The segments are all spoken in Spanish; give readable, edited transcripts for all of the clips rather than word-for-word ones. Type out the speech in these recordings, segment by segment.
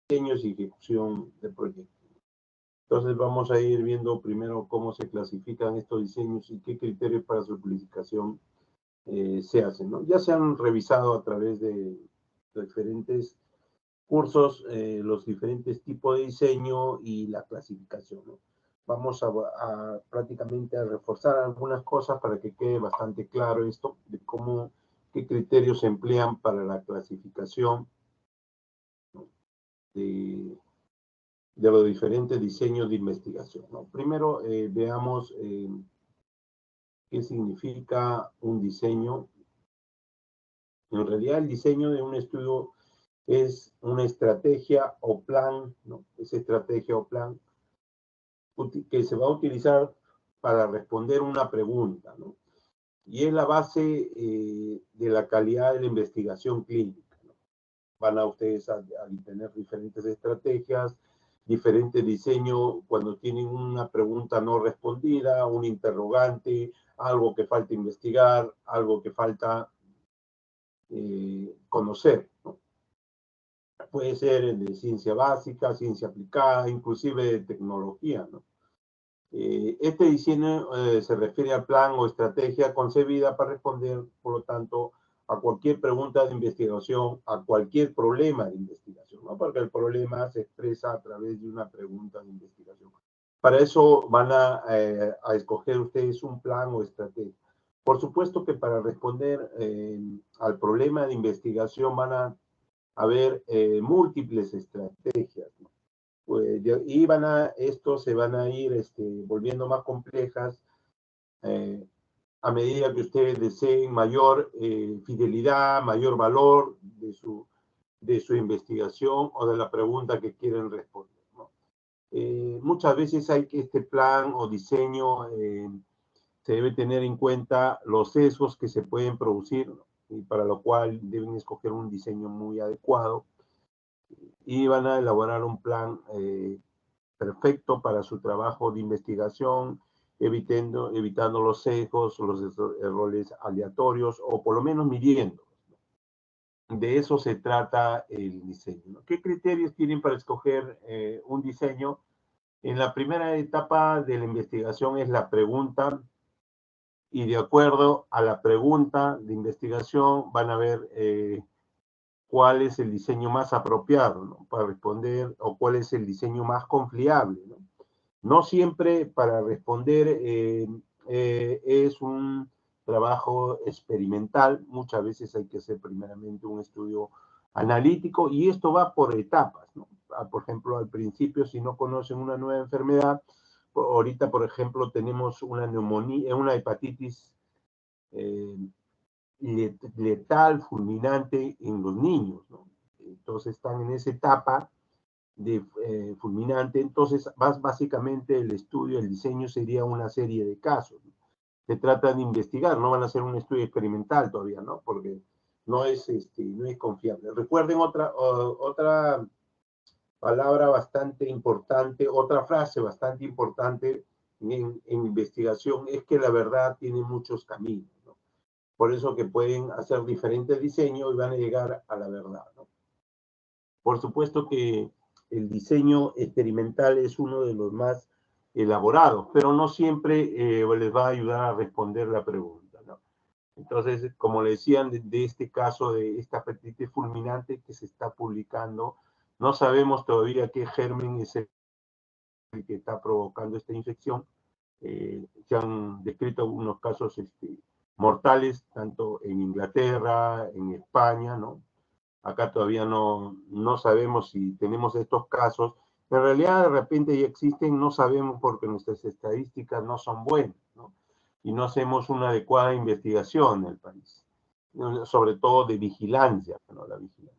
diseños y ejecución de proyectos. Entonces vamos a ir viendo primero cómo se clasifican estos diseños y qué criterios para su clasificación se hacen, ¿no? Ya se han revisado a través de diferentes cursos los diferentes tipos de diseño y la clasificación, ¿no? Vamos a prácticamente a reforzar algunas cosas para que quede bastante claro esto de cómo, qué criterios se emplean para la clasificación, ¿no? de los diferentes diseños de investigación, ¿no? Primero veamos qué significa un diseño. En realidad el diseño de un estudio es una estrategia o plan, ¿no? Esa estrategia o plan que se va a utilizar para responder una pregunta, ¿no? Y es la base de la calidad de la investigación clínica, ¿no? Van a ustedes a tener diferentes estrategias, diferentes diseños cuando tienen una pregunta no respondida, un interrogante, algo que falta investigar, algo que falta conocer, ¿no? Puede ser de ciencia básica, ciencia aplicada, inclusive de tecnología, ¿no? Este diseño se refiere al plan o estrategia concebida para responder, por lo tanto, a cualquier pregunta de investigación, a cualquier problema de investigación, ¿no? Porque el problema se expresa a través de una pregunta de investigación. Para eso van a escoger ustedes un plan o estrategia. Por supuesto que para responder al problema de investigación van a haber múltiples estrategias, ¿no? Pues, y estos se van a ir volviendo más complejas a medida que ustedes deseen mayor fidelidad, mayor valor de su investigación o de la pregunta que quieren responder, ¿no? Muchas veces hay que este plan o diseño se debe tener en cuenta los sesgos que se pueden producir, ¿no? Y para lo cual deben escoger un diseño muy adecuado y van a elaborar un plan perfecto para su trabajo de investigación, evitando los sesgos, los errores aleatorios o por lo menos midiendo. De eso se trata el diseño, ¿no? ¿Qué criterios tienen para escoger un diseño? En la primera etapa de la investigación es la pregunta y de acuerdo a la pregunta de investigación van a ver cuál es el diseño más apropiado, ¿no? Para responder o cuál es el diseño más confiable, ¿no? No siempre para responder es un trabajo experimental, muchas veces hay que hacer primeramente un estudio analítico y esto va por etapas, ¿no? Por ejemplo, al principio, si no conocen una nueva enfermedad, ahorita, por ejemplo, tenemos una neumonía, una hepatitis eh, letal, fulminante en los niños, ¿no? Entonces están en esa etapa de fulminante, entonces básicamente el estudio, el diseño sería una serie de casos, ¿no? Se trata de investigar, no van a hacer un estudio experimental todavía, ¿no? Porque no es confiable. Recuerden otra palabra bastante importante, otra frase bastante importante en investigación, es que la verdad tiene muchos caminos, ¿no? Por eso que pueden hacer diferentes diseños y van a llegar a la verdad, ¿no? Por supuesto que el diseño experimental es uno de los más elaborados, pero no siempre les va a ayudar a responder la pregunta, ¿no? Entonces, como le decían, de este caso de esta hepatitis fulminante que se está publicando, no sabemos todavía qué germen es el que está provocando esta infección. Se han descrito algunos casos mortales, tanto en Inglaterra, en España, ¿no? Acá todavía no sabemos si tenemos estos casos. En realidad, de repente ya existen, no sabemos porque nuestras estadísticas no son buenas, ¿no? Y no hacemos una adecuada investigación en el país, sobre todo de vigilancia, ¿no? La vigilancia.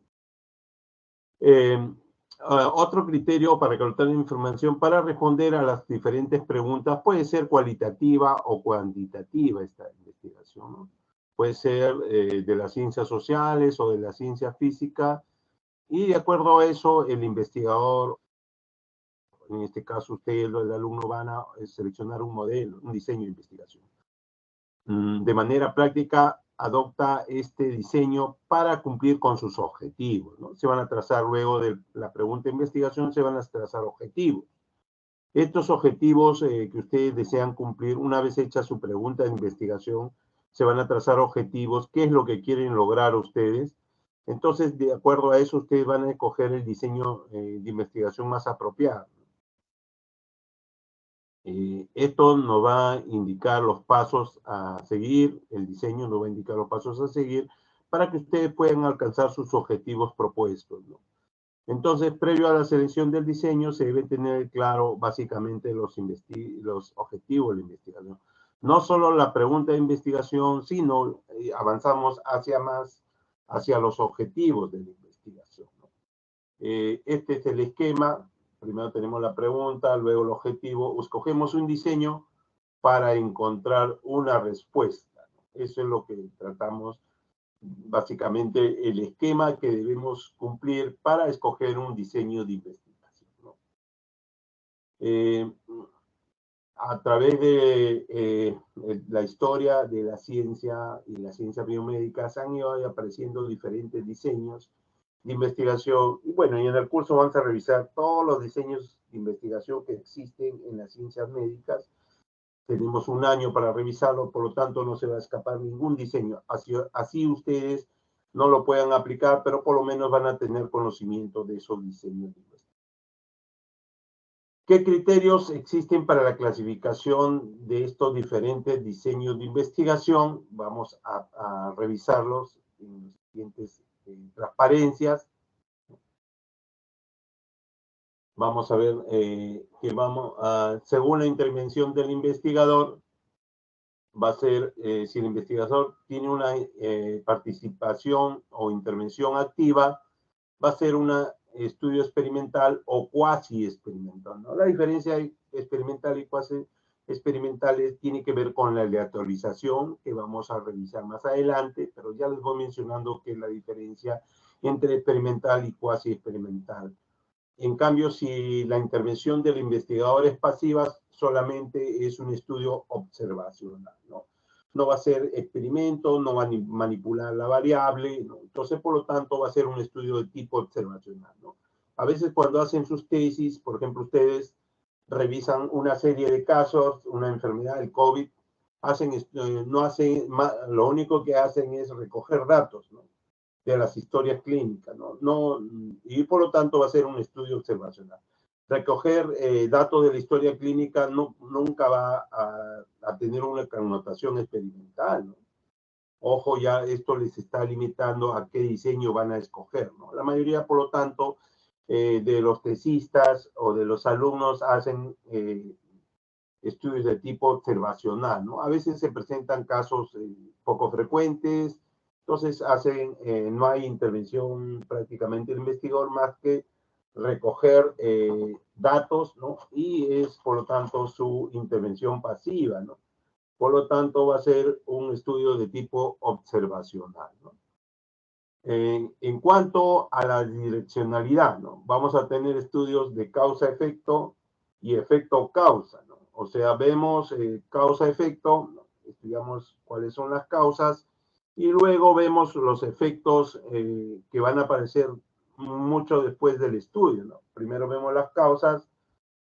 Otro criterio para recolectar información para responder a las diferentes preguntas puede ser cualitativa o cuantitativa esta investigación, ¿no? Puede ser de las ciencias sociales o de la ciencia física, y de acuerdo a eso, el investigador, en este caso usted, el alumno, van a seleccionar un modelo, un diseño de investigación. De manera práctica, adopta este diseño para cumplir con sus objetivos, ¿no? Se van a trazar luego de la pregunta de investigación, se van a trazar objetivos. Estos objetivos que ustedes desean cumplir, una vez hecha su pregunta de investigación, se van a trazar objetivos, qué es lo que quieren lograr ustedes. Entonces, de acuerdo a eso, ustedes van a escoger el diseño de investigación más apropiado. Esto nos va a indicar los pasos a seguir, el diseño nos va a indicar los pasos a seguir para que ustedes puedan alcanzar sus objetivos propuestos, ¿no? Entonces, previo a la selección del diseño, se debe tener claro básicamente los objetivos de la investigación. No solo la pregunta de investigación, sino avanzamos hacia los objetivos de la investigación, ¿no? Este es el esquema. Primero tenemos la pregunta, luego el objetivo. Escogemos un diseño para encontrar una respuesta, ¿no? Eso es lo que tratamos, básicamente el esquema que debemos cumplir para escoger un diseño de investigación, ¿no? A través de la historia de la ciencia y la ciencia biomédica se han ido apareciendo diferentes diseños de investigación. Y bueno, y en el curso vamos a revisar todos los diseños de investigación que existen en las ciencias médicas. Tenemos un año para revisarlo, por lo tanto no se va a escapar ningún diseño. Así ustedes no lo puedan aplicar, pero por lo menos van a tener conocimiento de esos diseños de investigación. ¿Qué criterios existen para la clasificación de estos diferentes diseños de investigación? Vamos a revisarlos en las siguientes transparencias. Vamos a ver según la intervención del investigador, va a ser si el investigador tiene una participación o intervención activa, va a ser un estudio experimental o cuasi experimental, ¿no? La diferencia experimental y cuasi experimental tiene que ver con la aleatorización, que vamos a revisar más adelante, pero ya les voy mencionando que es la diferencia entre experimental y cuasi experimental. En cambio, si la intervención del investigador es pasiva, solamente es un estudio observacional, ¿no? No va a ser experimento, no va a manipular la variable, ¿no? Entonces, por lo tanto, va a ser un estudio de tipo observacional, ¿no? A veces cuando hacen sus tesis, por ejemplo, ustedes revisan una serie de casos, una enfermedad, el COVID, lo único que hacen es recoger datos, ¿no?, de las historias clínicas, ¿no? Y por lo tanto va a ser un estudio observacional. Recoger datos de la historia clínica nunca va a tener una connotación experimental, ¿no? Ojo, ya esto les está limitando a qué diseño van a escoger, ¿no? La mayoría, por lo tanto, de los tesistas o de los alumnos hacen estudios de tipo observacional, ¿no? A veces se presentan casos poco frecuentes, entonces no hay intervención prácticamente del investigador más que recoger datos, ¿no? Y es, por lo tanto, su intervención pasiva, ¿no? Por lo tanto, va a ser un estudio de tipo observacional, ¿no? En cuanto a la direccionalidad, ¿no? Vamos a tener estudios de causa-efecto y efecto-causa, ¿no? O sea, vemos causa-efecto, ¿no? Estudiamos cuáles son las causas y luego vemos los efectos que van a aparecer mucho después del estudio, ¿no? Primero vemos las causas,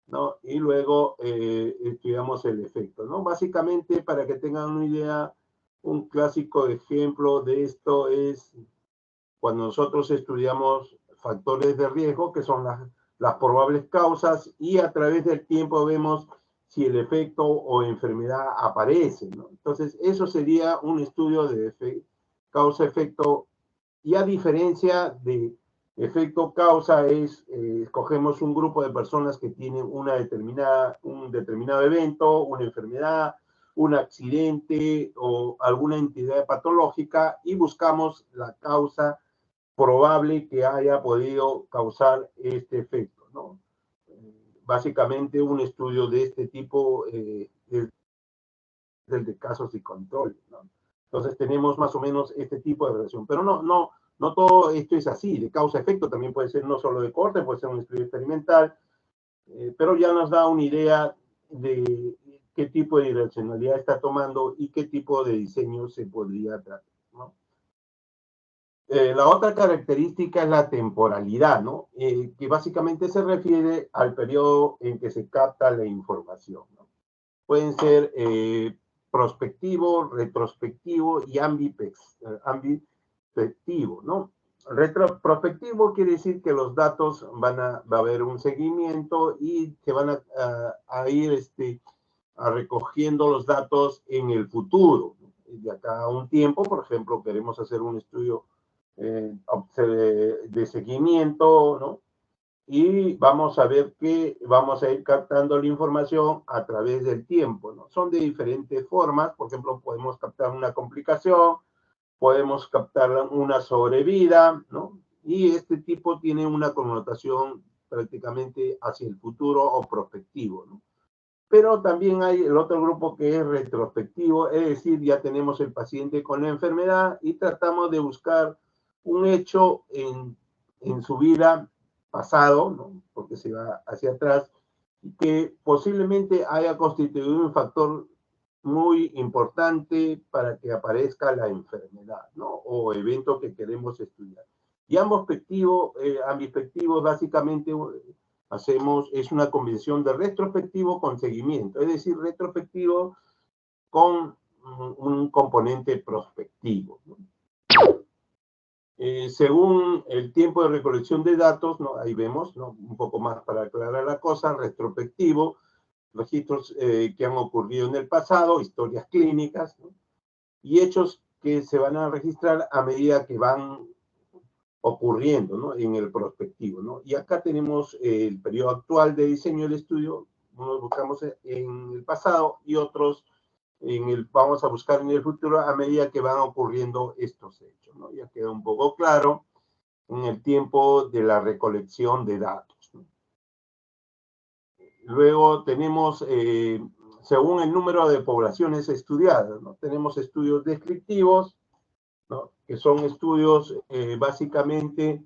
¿no? Y luego estudiamos el efecto, ¿no? Básicamente, para que tengan una idea, un clásico ejemplo de esto es cuando nosotros estudiamos factores de riesgo, que son las probables causas, y a través del tiempo vemos si el efecto o enfermedad aparece, ¿no? Entonces, eso sería un estudio de causa-efecto, y a diferencia de efecto-causa escogemos un grupo de personas que tienen un determinado evento, una enfermedad, un accidente o alguna entidad patológica y buscamos la causa probable que haya podido causar este efecto, ¿no? Básicamente un estudio de este tipo es el de casos y control, ¿no? Entonces tenemos más o menos este tipo de relación, pero no todo esto es así, de causa-efecto también puede ser no solo de corte, puede ser un estudio experimental, pero ya nos da una idea de qué tipo de direccionalidad está tomando y qué tipo de diseño se podría tratar. La otra característica es la temporalidad, ¿no? Que básicamente se refiere al periodo en que se capta la información, ¿no? Pueden ser prospectivo, retrospectivo y ambipectivo, ¿no? Prospectivo quiere decir que los datos va a haber un seguimiento y se van a ir recogiendo los datos en el futuro. De acá a un tiempo, por ejemplo, queremos hacer un estudio de seguimiento, ¿no? Y vamos a ver que vamos a ir captando la información a través del tiempo, ¿no? Son de diferentes formas. Por ejemplo, podemos captar una complicación, podemos captar una sobrevida, ¿no? Y este tipo tiene una connotación prácticamente hacia el futuro o prospectivo, ¿no? Pero también hay el otro grupo que es retrospectivo, es decir, ya tenemos el paciente con la enfermedad y tratamos de buscar un hecho en su vida pasado, ¿no? Porque se va hacia atrás, que posiblemente haya constituido un factor muy importante para que aparezca la enfermedad, ¿no? O evento que queremos estudiar. Y ambispectivos básicamente es una combinación de retrospectivo con seguimiento, es decir, retrospectivo con un componente prospectivo, ¿no? Según el tiempo de recolección de datos, ¿no? Ahí vemos, ¿no? Un poco más para aclarar la cosa, retrospectivo, registros que han ocurrido en el pasado, historias clínicas, ¿no? Y hechos que se van a registrar a medida que van ocurriendo, ¿no? En el prospectivo, ¿no? Y acá tenemos el periodo actual de diseño del estudio, unos buscamos en el pasado y otros vamos a buscar en el futuro a medida que van ocurriendo estos hechos, ¿no? Ya queda un poco claro en el tiempo de la recolección de datos, ¿no? Luego tenemos, según el número de poblaciones estudiadas, ¿no? Tenemos estudios descriptivos, ¿no? Que son estudios básicamente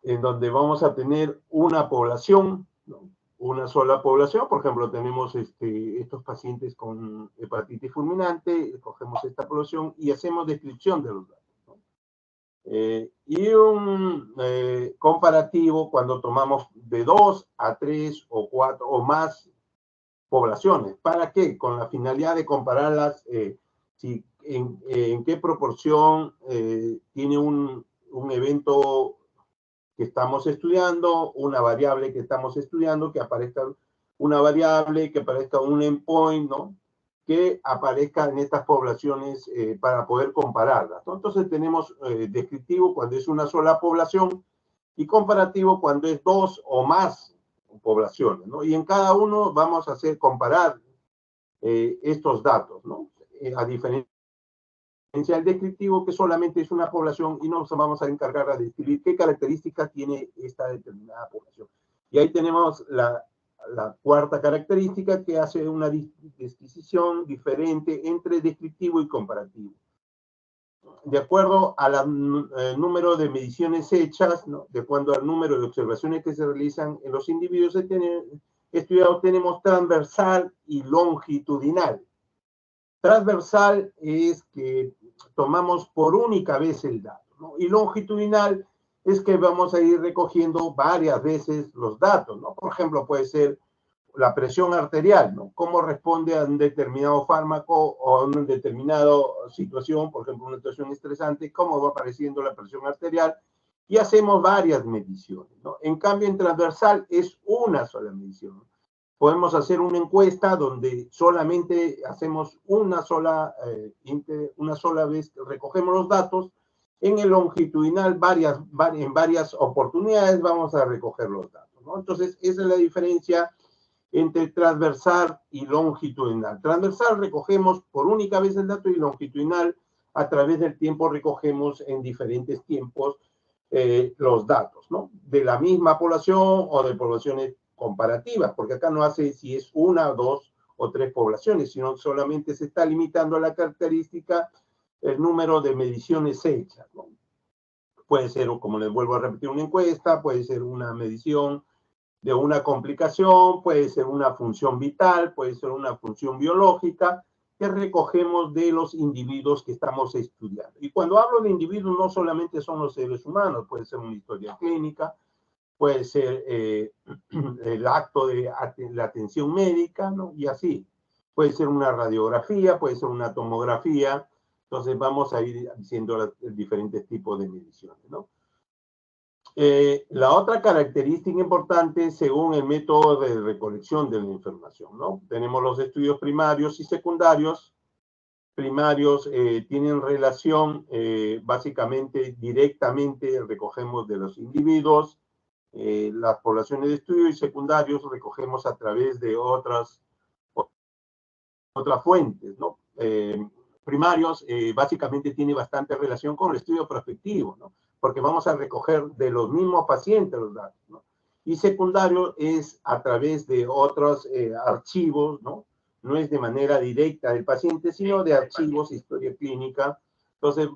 en donde vamos a tener una población, ¿no? Una sola población. Por ejemplo, tenemos estos pacientes con hepatitis fulminante, cogemos esta población y hacemos descripción de los datos, ¿no? Y un comparativo cuando tomamos de 2 a 3 o 4 o más poblaciones. ¿Para qué? Con la finalidad de compararlas, en qué proporción tiene un evento que estamos estudiando, una variable que estamos estudiando, que aparezca una variable, que aparezca un endpoint, ¿no? Que aparezca en estas poblaciones para poder compararlas, ¿no? Entonces tenemos descriptivo cuando es una sola población y comparativo cuando es 2 o más poblaciones, ¿no? Y en cada uno vamos a comparar estos datos, ¿no? A diferencia el descriptivo, que solamente es una población y nos vamos a encargar de describir qué características tiene esta determinada población. Y ahí tenemos la cuarta característica que hace una distinción diferente entre descriptivo y comparativo. De acuerdo al número de mediciones hechas, ¿no? De acuerdo al número de observaciones que se realizan en los individuos estudiados, tenemos transversal y longitudinal. Transversal es que tomamos por única vez el dato, ¿no? Y longitudinal es que vamos a ir recogiendo varias veces los datos, ¿no? Por ejemplo, puede ser la presión arterial, ¿no? Cómo responde a un determinado fármaco o a una determinada situación, por ejemplo, una situación estresante, cómo va apareciendo la presión arterial, y hacemos varias mediciones, ¿no? En cambio, en transversal es una sola medición. Podemos hacer una encuesta donde solamente hacemos una sola vez, recogemos los datos. En el longitudinal, en varias oportunidades vamos a recoger los datos, ¿no? Entonces, esa es la diferencia entre transversal y longitudinal. Transversal recogemos por única vez el dato y longitudinal a través del tiempo recogemos en diferentes tiempos los datos, ¿no? De la misma población o de poblaciones comparativas, porque acá no hace si es una, dos o tres poblaciones, sino solamente se está limitando a la característica el número de mediciones hechas, ¿no? Puede ser, como les vuelvo a repetir, una encuesta, puede ser una medición de una complicación, puede ser una función vital, puede ser una función biológica, que recogemos de los individuos que estamos estudiando. Y cuando hablo de individuos, no solamente son los seres humanos, puede ser una historia clínica, puede ser el acto de la atención médica, ¿no? Y así. Puede ser una radiografía, puede ser una tomografía. Entonces vamos a ir diciendo los diferentes tipos de mediciones, ¿no? La otra característica importante, según el método de recolección de la información, ¿no? Tenemos los estudios primarios y secundarios. Primarios tienen relación, básicamente, directamente recogemos de los individuos, las poblaciones de estudio, y secundarios recogemos a través de otras fuentes, ¿no? Primarios básicamente tiene bastante relación con el estudio prospectivo, ¿no? Porque vamos a recoger de los mismos pacientes los datos, ¿no? Y secundario es a través de otros archivos, ¿no? No es de manera directa del paciente, sino de archivos, historia clínica. Entonces,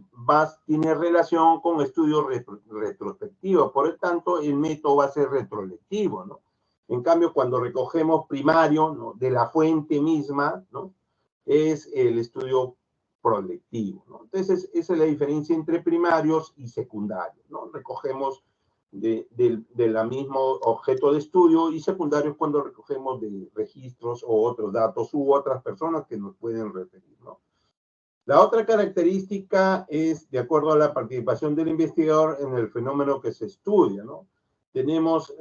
tiene relación con estudios retrospectivos. Por lo tanto, el método va a ser retrolectivo, ¿no? En cambio, cuando recogemos primario, ¿no?, de la fuente misma, ¿no?, es el estudio prospectivo, ¿no? Entonces, esa es la diferencia entre primarios y secundarios, ¿no? Recogemos del mismo objeto de estudio, y secundarios cuando recogemos de registros o otros datos u otras personas que nos pueden referir, ¿no? La otra característica es, de acuerdo a la participación del investigador en el fenómeno que se estudia, ¿no? Tenemos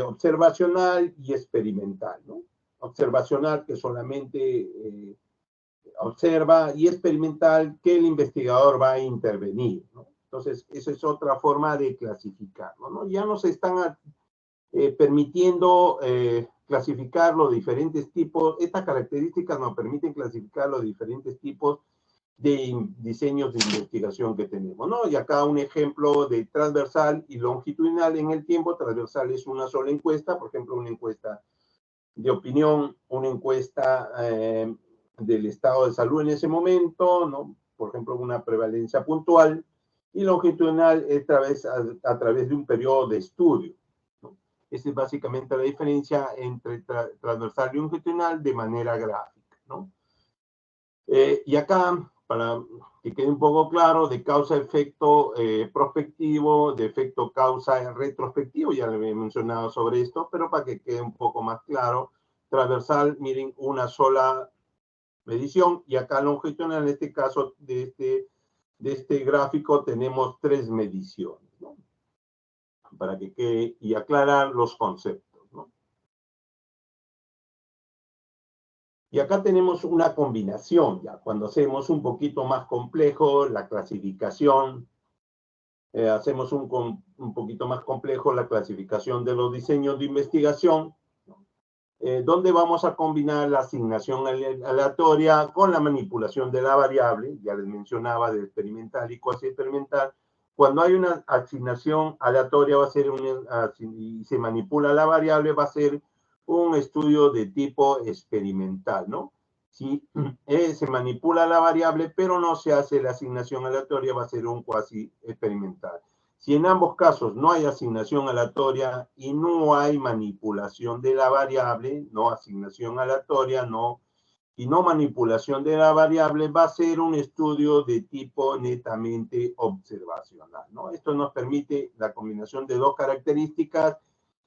observacional y experimental, ¿no? Observacional, que solamente observa, y experimental, que el investigador va a intervenir, ¿no? Entonces, esa es otra forma de clasificarlo, ¿no? Ya nos están permitiendo clasificar los diferentes tipos. Estas características nos permiten clasificar los diferentes tipos de diseños de investigación que tenemos, ¿no? Y acá un ejemplo de transversal y longitudinal en el tiempo. Transversal es una sola encuesta, por ejemplo, una encuesta de opinión, una encuesta del estado de salud en ese momento, ¿no? Por ejemplo, una prevalencia puntual. Y longitudinal es a través de un periodo de estudio, ¿no? Esa es básicamente la diferencia entre transversal y longitudinal de manera gráfica, ¿no? Y acá, para que quede un poco claro, de causa-efecto prospectivo, de efecto-causa retrospectivo, ya le he mencionado sobre esto, pero para que quede un poco más claro, transversal, miren, una sola medición, y acá longitudinal, en este caso de este gráfico, tenemos 3 mediciones, ¿no? Para que quede y aclarar los conceptos, ¿no? Y acá tenemos una combinación, ya cuando hacemos un poquito más complejo la clasificación, hacemos un poquito más complejo la clasificación de los diseños de investigación, donde vamos a combinar la asignación aleatoria con la manipulación de la variable. Ya les mencionaba de experimental y cuasi experimental. Cuando hay una asignación aleatoria, va a ser y se manipula la variable, va a ser un estudio de tipo experimental, ¿no? Si se manipula la variable, pero no se hace la asignación aleatoria, va a ser un cuasi experimental. Si en ambos casos no hay asignación aleatoria y no hay manipulación de la variable, no asignación aleatoria, y no manipulación de la variable, va a ser un estudio de tipo netamente observacional, ¿no? Esto nos permite la combinación de 2 características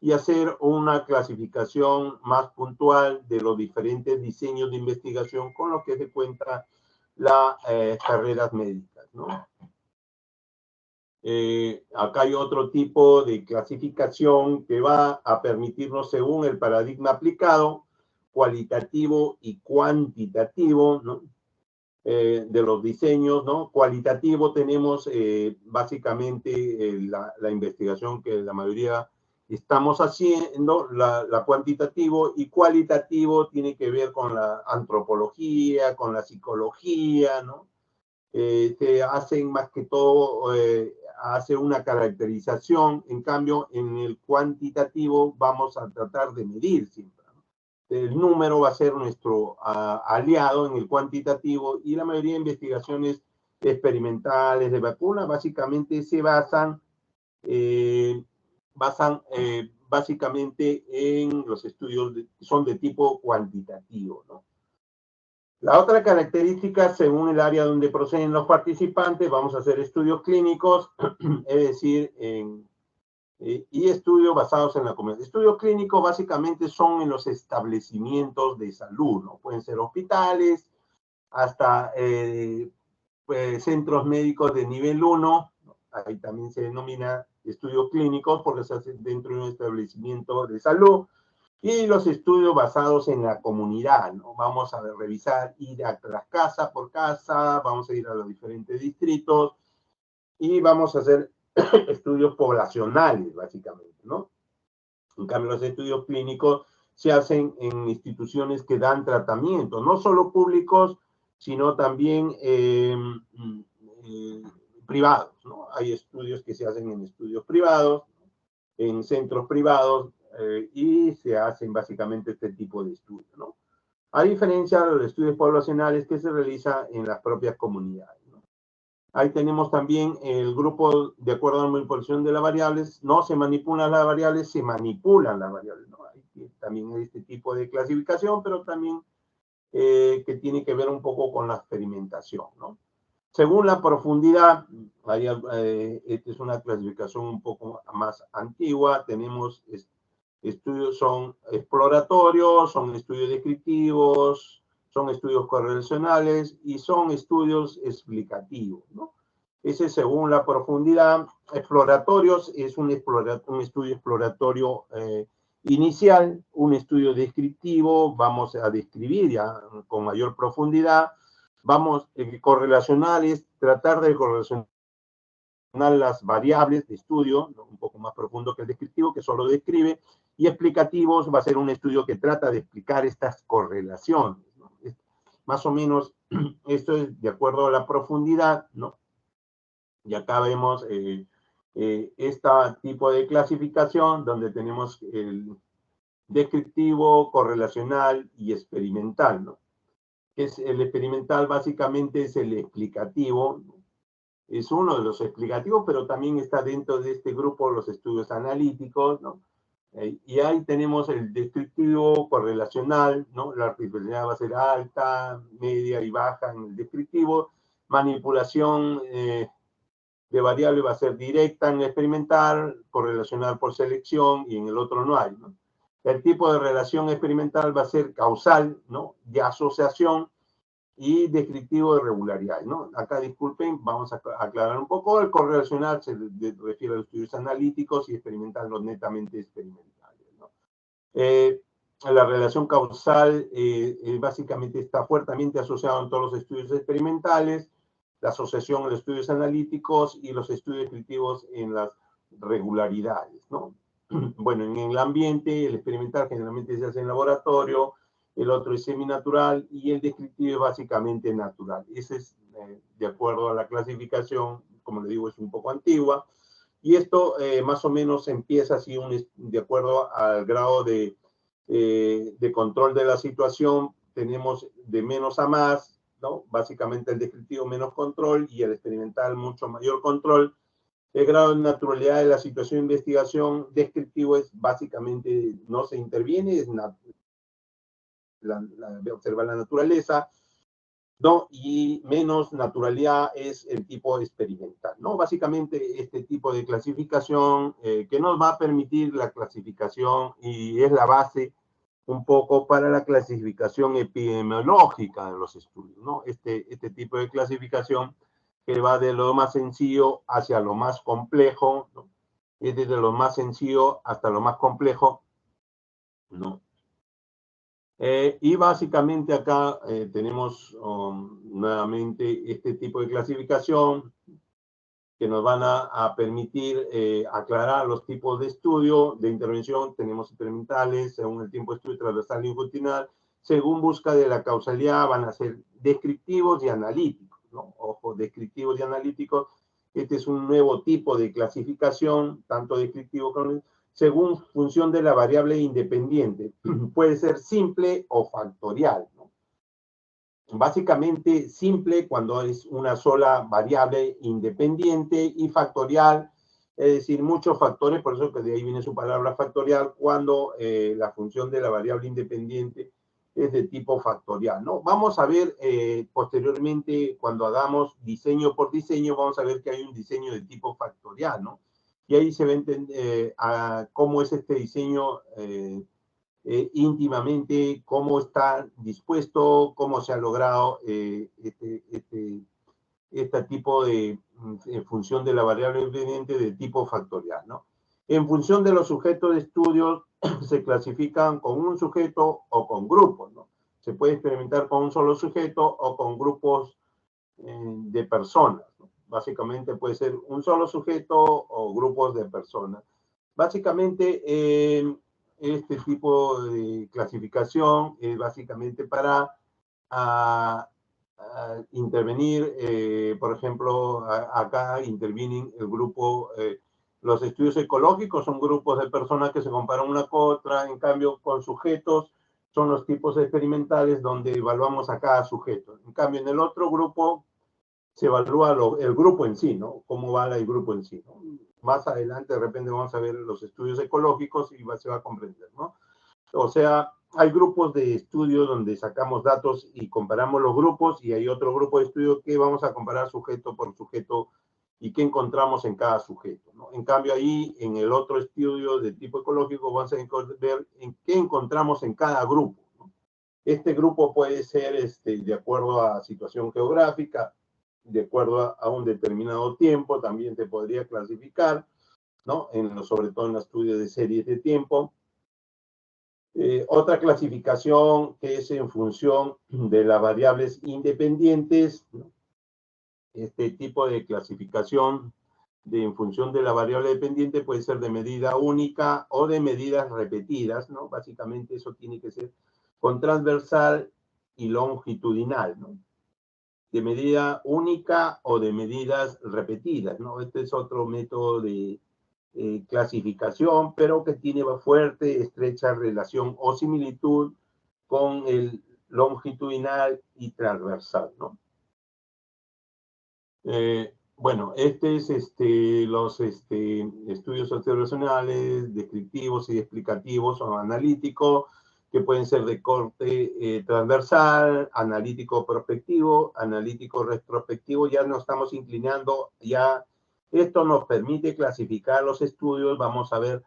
y hacer una clasificación más puntual de los diferentes diseños de investigación con los que se cuenta las carreras médicas, ¿no? Acá hay otro tipo de clasificación que va a permitirnos, según el paradigma aplicado, cualitativo y cuantitativo, ¿no? De los diseños, ¿no? Cualitativo tenemos básicamente la investigación que la mayoría estamos haciendo, la cuantitativo, y cualitativo tiene que ver con la antropología, con la psicología, ¿no? Se hacen más que todo, hace una caracterización. En cambio, en el cuantitativo vamos a tratar de medir siempre, ¿no? El número va a ser nuestro aliado en el cuantitativo, y la mayoría de investigaciones experimentales de vacunas básicamente se basan básicamente en los estudios, son de tipo cuantitativo, ¿no? La otra característica, según el área donde proceden los participantes, vamos a hacer estudios clínicos, es decir, y estudios basados en la comunidad. Estudios clínicos básicamente son en los establecimientos de salud, ¿no? Pueden ser hospitales, hasta pues, centros médicos de nivel 1, ahí también se denomina estudios clínicos porque se hace dentro de un establecimiento de salud, y los estudios basados en la comunidad, ¿no? Vamos a revisar, ir a las casas por casa, vamos a ir a los diferentes distritos y vamos a hacer estudios poblacionales, básicamente, ¿no? En cambio, los estudios clínicos se hacen en instituciones que dan tratamiento, no solo públicos, sino también privados, ¿no? Hay estudios que se hacen en estudios privados, en centros privados, y se hacen básicamente este tipo de estudios, ¿no? A diferencia de los estudios poblacionales que se realizan en las propias comunidades, ¿no? Ahí tenemos también el grupo de acuerdo a la manipulación de las variables. No se manipulan las variables, se manipulan las variables, ¿no? Ahí también hay este tipo de clasificación, pero también que tiene que ver un poco con la experimentación, ¿no? Según la profundidad, esta es una clasificación un poco más antigua, tenemos estudios, son exploratorios, son estudios descriptivos, son estudios correlacionales y son estudios explicativos, ¿no? Ese según la profundidad. Exploratorios es un estudio exploratorio inicial, un estudio descriptivo, vamos a describir ya con mayor profundidad. Vamos, correlacionales, tratar de correlacionar las variables de estudio, ¿no? Un poco más profundo que el descriptivo, que solo describe, y explicativos va a ser un estudio que trata de explicar estas correlaciones, ¿no? Más o menos, esto es de acuerdo a la profundidad, ¿no? Y acá vemos este tipo de clasificación donde tenemos el descriptivo, correlacional y experimental, ¿no? Es el experimental básicamente es el explicativo, ¿no? Es uno de los explicativos, pero también está dentro de este grupo los estudios analíticos, ¿no? Y ahí tenemos el descriptivo correlacional, ¿no? La artificialidad va a ser alta, media y baja en el descriptivo. Manipulación de variable va a ser directa en el experimental, correlacional por selección, y en el otro no hay, ¿no? El tipo de relación experimental va a ser causal, ¿no? De asociación, y descriptivo de regularidad, ¿no? Acá, disculpen, vamos a aclarar un poco. El correlacional se refiere a los estudios analíticos y experimental, los netamente experimentales, ¿no? La relación causal básicamente está fuertemente asociada en todos los estudios experimentales, la asociación en los estudios analíticos y los estudios descriptivos en las regularidades, ¿no? Bueno, en el ambiente, el experimental generalmente se hace en laboratorio, el otro es seminatural y el descriptivo es básicamente natural. Ese es de acuerdo a la clasificación, como le digo, es un poco antigua. Y esto más o menos empieza así de acuerdo al grado de control de la situación. Tenemos de menos a más, ¿no? Básicamente el descriptivo menos control y el experimental mucho mayor control. El grado de naturalidad de la situación de investigación descriptivo es básicamente no se interviene, es observar la naturaleza, ¿no? Y menos naturalidad es el tipo experimental, ¿no? Básicamente este tipo de clasificación que nos va a permitir la clasificación y es la base un poco para la clasificación epidemiológica de los estudios, ¿no? Este tipo de clasificación que va de lo más sencillo hacia lo más complejo, ¿no? Es desde lo más sencillo hasta lo más complejo, ¿no? Y básicamente acá tenemos nuevamente este tipo de clasificación que nos van a permitir aclarar los tipos de estudio, de intervención. Tenemos experimentales, según el tiempo de estudio transversal y longitudinal, según busca de la causalidad, van a ser descriptivos y analíticos, ¿no? Ojo, descriptivos y analíticos. Este es un nuevo tipo de clasificación, tanto descriptivo como según función de la variable independiente. Puede ser simple o factorial, ¿no? Básicamente simple cuando es una sola variable independiente y factorial, es decir, muchos factores, por eso que de ahí viene su palabra factorial, cuando la función de la variable independiente es de tipo factorial, ¿no? Vamos a ver posteriormente, cuando hagamos diseño por diseño, vamos a ver que hay un diseño de tipo factorial, ¿no? Y ahí se va a entender cómo es este diseño íntimamente, cómo está dispuesto, cómo se ha logrado este tipo de función de la variable dependiente de tipo factorial, ¿no? En función de los sujetos de estudio, se clasifican con un sujeto o con grupos, ¿no? Se puede experimentar con un solo sujeto o con grupos de personas, ¿no? Básicamente puede ser un solo sujeto o grupos de personas. Básicamente, este tipo de clasificación es básicamente para intervenir, por ejemplo, acá intervienen el grupo, los estudios ecológicos son grupos de personas que se comparan una con otra, en cambio con sujetos son los tipos experimentales donde evaluamos a cada sujeto. En cambio, en el otro grupo se evalúa el grupo en sí, ¿no? Cómo va el grupo en sí, ¿no? Más adelante, de repente, vamos a ver los estudios ecológicos y se va a comprender, ¿no? O sea, hay grupos de estudio donde sacamos datos y comparamos los grupos y hay otro grupo de estudio que vamos a comparar sujeto por sujeto y qué encontramos en cada sujeto, ¿no? En cambio, ahí, en el otro estudio de tipo ecológico, vamos a ver en qué encontramos en cada grupo, ¿no? Este grupo puede ser de acuerdo a situación geográfica, de acuerdo a un determinado tiempo, también te podría clasificar, ¿no? Sobre todo en los estudios de series de tiempo. Otra clasificación que es en función de las variables independientes, ¿no? Este tipo de clasificación en función de la variable dependiente puede ser de medida única o de medidas repetidas, ¿no? Básicamente eso tiene que ser con transversal y longitudinal, ¿no? De medida única o de medidas repetidas, ¿no? Este es otro método de clasificación, pero que tiene fuerte, estrecha relación o similitud con el longitudinal y transversal, ¿no? Bueno, este es los estudios observacionales, descriptivos y explicativos o analíticos, que pueden ser de corte transversal, analítico prospectivo, analítico retrospectivo. Ya nos estamos inclinando, ya esto nos permite clasificar los estudios. Vamos a ver,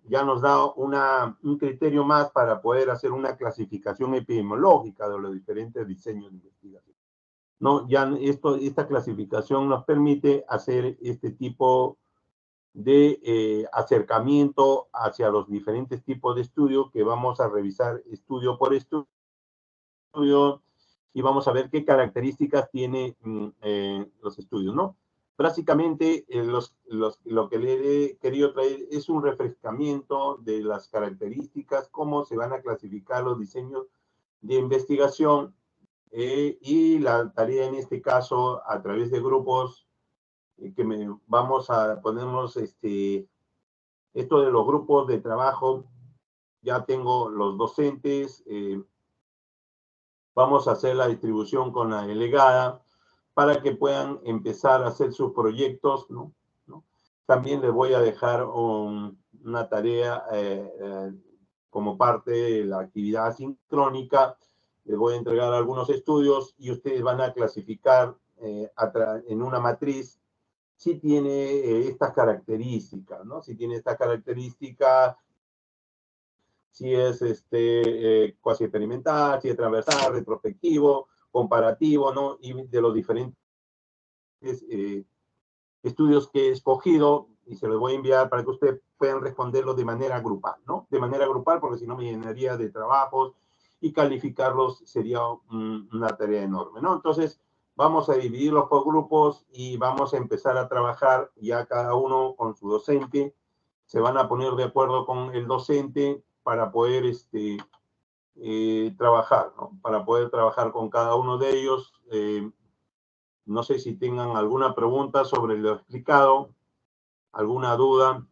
ya nos da un criterio más para poder hacer una clasificación epidemiológica de los diferentes diseños de investigación, ¿no? Ya esta clasificación nos permite hacer este tipo de acercamiento hacia los diferentes tipos de estudio que vamos a revisar estudio por estudio y vamos a ver qué características tiene los estudios, ¿no? Básicamente, lo que le he querido traer es un refrescamiento de las características, cómo se van a clasificar los diseños de investigación y la tarea en este caso a través de grupos vamos a ponernos esto de los grupos de trabajo. Ya tengo los docentes, vamos a hacer la distribución con la delegada para que puedan empezar a hacer sus proyectos, ¿no? También les voy a dejar una tarea como parte de la actividad asincrónica. Les voy a entregar algunos estudios y ustedes van a clasificar en una matriz si tiene estas características, ¿no? Si tiene esta característica, si es cuasi experimental, si es transversal, retrospectivo, comparativo, ¿no? Y de los diferentes estudios que he escogido, y se los voy a enviar para que ustedes puedan responderlos de manera grupal, ¿no? De manera grupal, porque si no me llenaría de trabajos y calificarlos sería una tarea enorme, ¿no? Entonces, vamos a dividirlos por grupos y vamos a empezar a trabajar ya cada uno con su docente. Se van a poner de acuerdo con el docente para poder trabajar, ¿no? Para poder trabajar con cada uno de ellos. No sé si tengan alguna pregunta sobre lo explicado, alguna duda.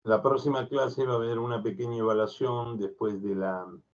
La próxima clase va a haber una pequeña evaluación después de la